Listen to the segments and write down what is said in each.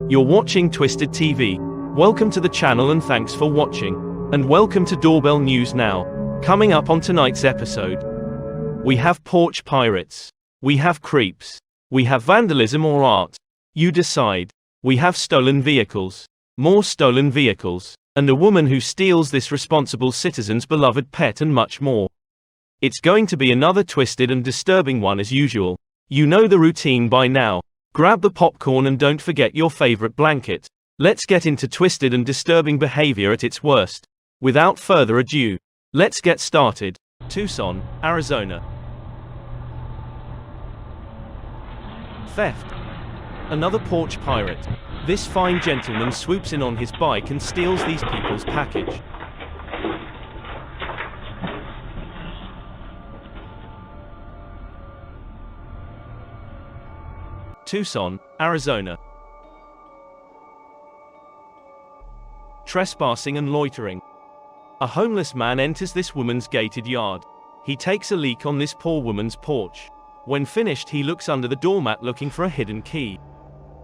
You're watching Twisted TV. Welcome to the channel and thanks for watching. And welcome to Doorbell News Now. Coming up on tonight's episode, we have porch pirates. We have creeps. We have vandalism or art. You decide. We have stolen vehicles. More stolen vehicles. And a woman who steals this responsible citizen's beloved pet and much more. It's going to be another twisted and disturbing one as usual. You know the routine by now. Grab the popcorn and don't forget your favorite blanket. Let's get into twisted and disturbing behavior at its worst. Without further ado, let's get started. Tucson, Arizona. Theft. Another porch pirate. This fine gentleman swoops in on his bike and steals these people's package. Tucson, Arizona. Trespassing and loitering. A homeless man enters this woman's gated yard. He takes a leak on this poor woman's porch. When finished, he looks under the doormat looking for a hidden key.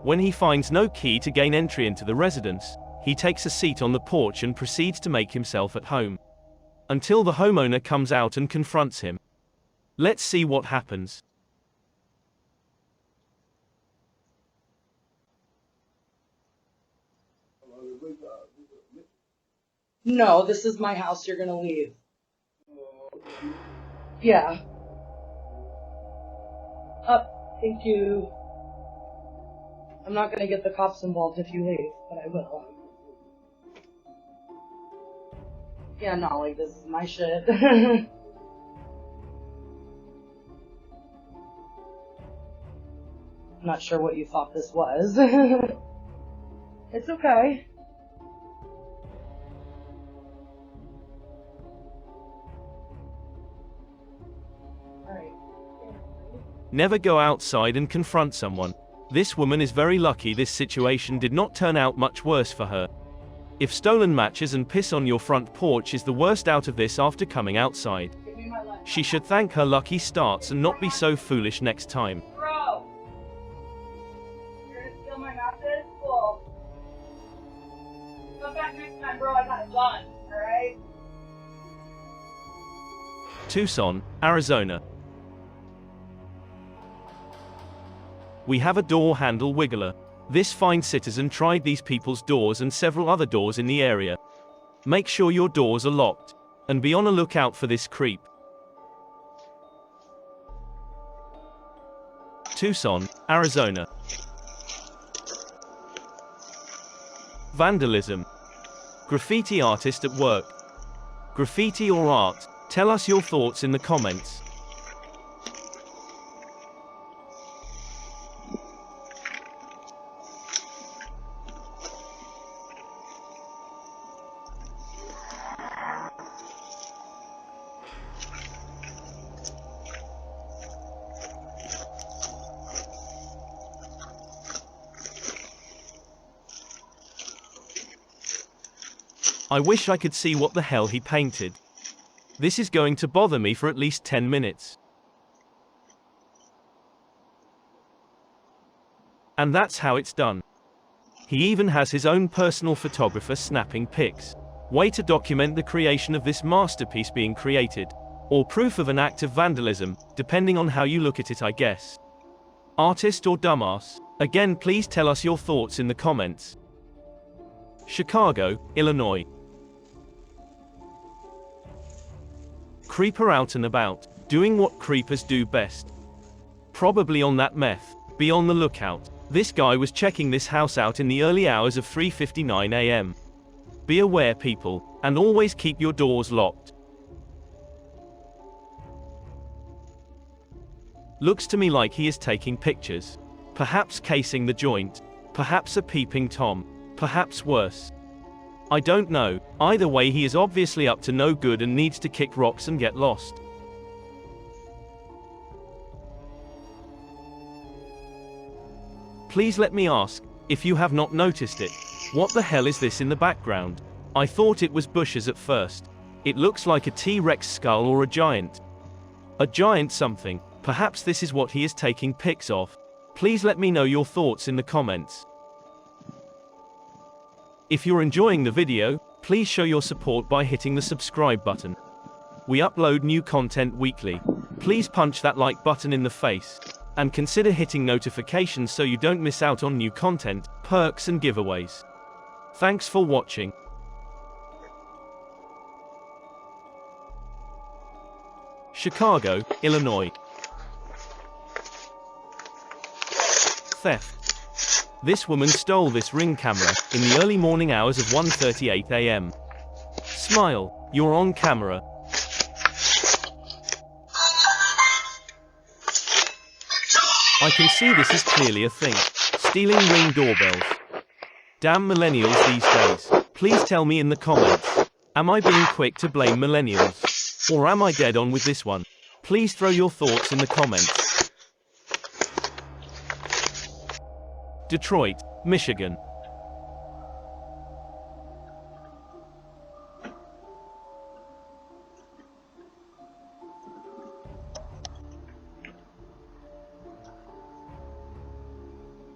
When he finds no key to gain entry into the residence, he takes a seat on the porch and proceeds to make himself at home. Until the homeowner comes out and confronts him. Let's see what happens. No, this is my house. You're gonna leave. Yeah. Thank you. I'm not gonna get the cops involved if you leave, but I will. Yeah, no, like, this is my shit. I'm not sure what you thought this was. It's okay. Never go outside and confront someone. This woman is very lucky this situation did not turn out much worse for her. If stolen matches and piss on your front porch is the worst out of this after coming outside, she should thank her lucky stars and not be so foolish next time. Bro! You're gonna steal my matches? Cool. Come back next time, bro. I got it done, alright? Tucson, Arizona. We have a door handle wiggler. This fine citizen tried these people's doors and several other doors in the area. Make sure your doors are locked. And be on a lookout for this creep. Tucson, Arizona. Vandalism. Graffiti artist at work. Graffiti or art? Tell us your thoughts in the comments. I wish I could see what the hell he painted. This is going to bother me for at least 10 minutes. And that's how it's done. He even has his own personal photographer snapping pics. Way to document the creation of this masterpiece being created. Or proof of an act of vandalism, depending on how you look at it, I guess. Artist or dumbass? Again, please tell us your thoughts in the comments. Chicago, Illinois. Creeper out and about, doing what creepers do best. Probably on that meth. Be on the lookout. This guy was checking this house out in the early hours of 3:59 a.m. Be aware, people, and always keep your doors locked. Looks to me like he is taking pictures. Perhaps casing the joint. Perhaps a peeping Tom. Perhaps worse. I don't know. Either way, he is obviously up to no good and needs to kick rocks and get lost. Please let me ask, if you have not noticed it, what the hell is this in the background? I thought it was bushes at first. It looks like a T-Rex skull or a giant. A giant something. Perhaps this is what he is taking pics of. Please let me know your thoughts in the comments. If you're enjoying the video, please show your support by hitting the subscribe button. We upload new content weekly. Please punch that like button in the face. And consider hitting notifications so you don't miss out on new content, perks and giveaways. Thanks for watching. Chicago, Illinois. Theft. This woman stole this Ring camera in the early morning hours of 1:38 a.m. Smile, you're on camera. I can see this is clearly a thing. Stealing Ring doorbells. Damn millennials these days. Please tell me in the comments. Am I being quick to blame millennials? Or am I dead on with this one? Please throw your thoughts in the comments. Detroit, Michigan.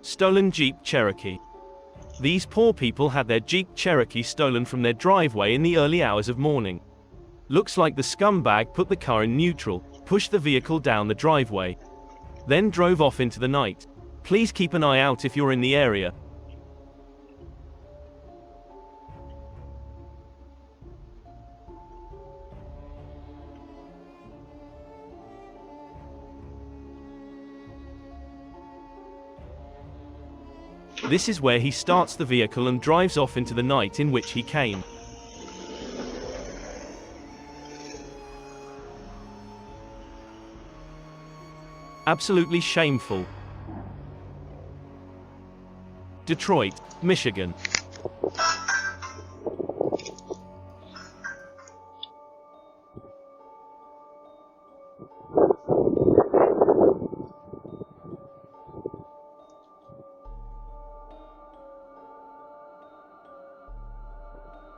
Stolen Jeep Cherokee. These poor people had their Jeep Cherokee stolen from their driveway in the early hours of morning. Looks like the scumbag put the car in neutral, pushed the vehicle down the driveway, then drove off into the night. Please keep an eye out if you're in the area. This is where he starts the vehicle and drives off into the night in which he came. Absolutely shameful. Detroit, Michigan.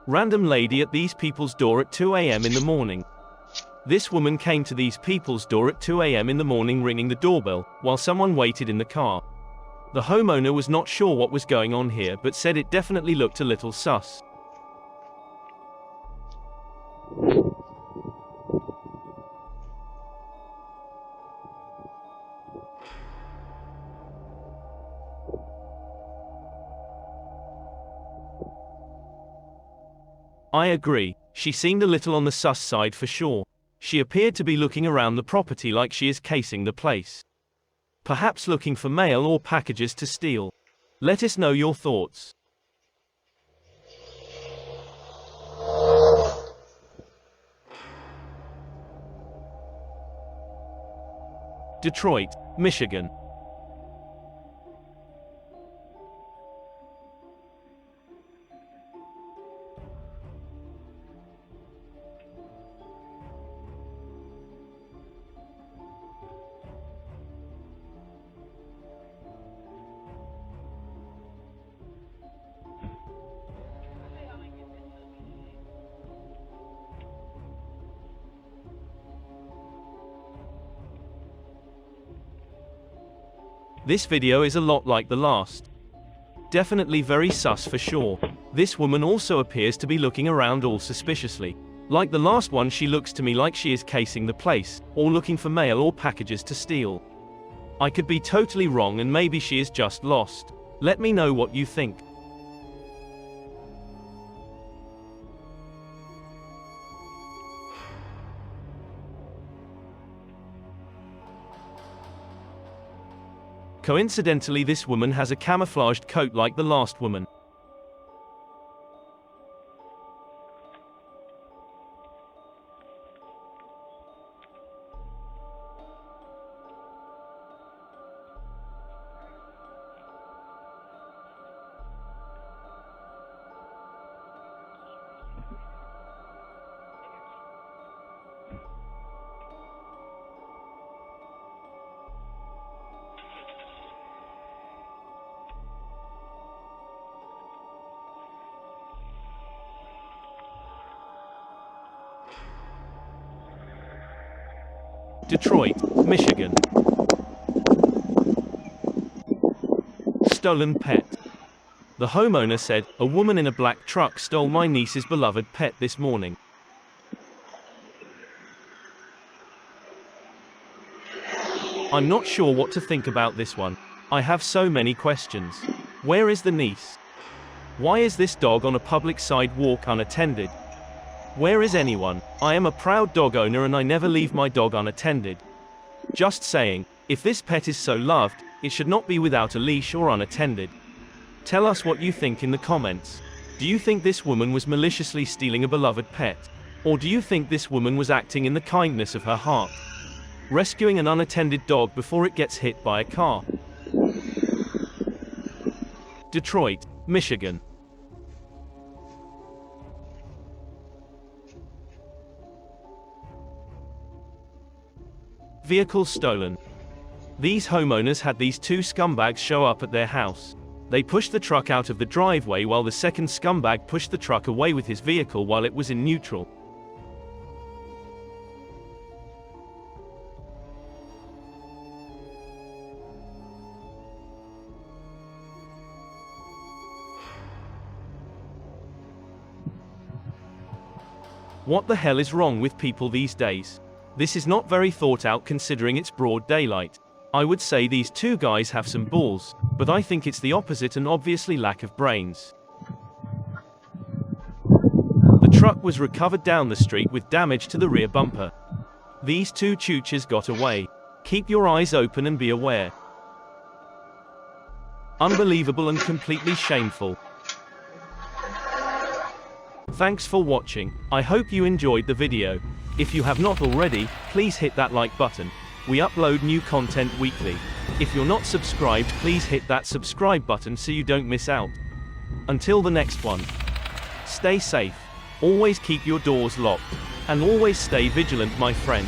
Random lady at these people's door at 2 a.m. in the morning. This woman came to these people's door at 2 a.m. in the morning ringing the doorbell, while someone waited in the car. The homeowner was not sure what was going on here but said it definitely looked a little sus. I agree, she seemed a little on the sus side for sure. She appeared to be looking around the property like she is casing the place. Perhaps looking for mail or packages to steal. Let us know your thoughts. Detroit, Michigan. This video is a lot like the last. Definitely very sus for sure. This woman also appears to be looking around all suspiciously. Like the last one, she looks to me like she is casing the place, or looking for mail or packages to steal. I could be totally wrong and maybe she is just lost. Let me know what you think. Coincidentally, this woman has a camouflaged coat like the last woman. Detroit, Michigan. Stolen pet. The homeowner said, "A woman in a black truck stole my niece's beloved pet this morning. I'm not sure what to think about this one. I have so many questions. Where is the niece? Why is this dog on a public sidewalk unattended? Where is anyone? I am a proud dog owner and I never leave my dog unattended. Just saying, if this pet is so loved, it should not be without a leash or unattended. Tell us what you think in the comments. Do you think this woman was maliciously stealing a beloved pet? Or do you think this woman was acting in the kindness of her heart, rescuing an unattended dog before it gets hit by a car?" Detroit, Michigan. Vehicle stolen. These homeowners had these two scumbags show up at their house. They pushed the truck out of the driveway while the second scumbag pushed the truck away with his vehicle while it was in neutral. What the hell is wrong with people these days? This is not very thought out considering it's broad daylight. I would say these two guys have some balls, but I think it's the opposite and obviously lack of brains. The truck was recovered down the street with damage to the rear bumper. These two choochers got away. Keep your eyes open and be aware. Unbelievable and completely shameful. Thanks for watching. I hope you enjoyed the video. If you have not already, please hit that like button. We upload new content weekly. If you're not subscribed, please hit that subscribe button so you don't miss out. Until the next one, stay safe, always keep your doors locked, and always stay vigilant, my friends.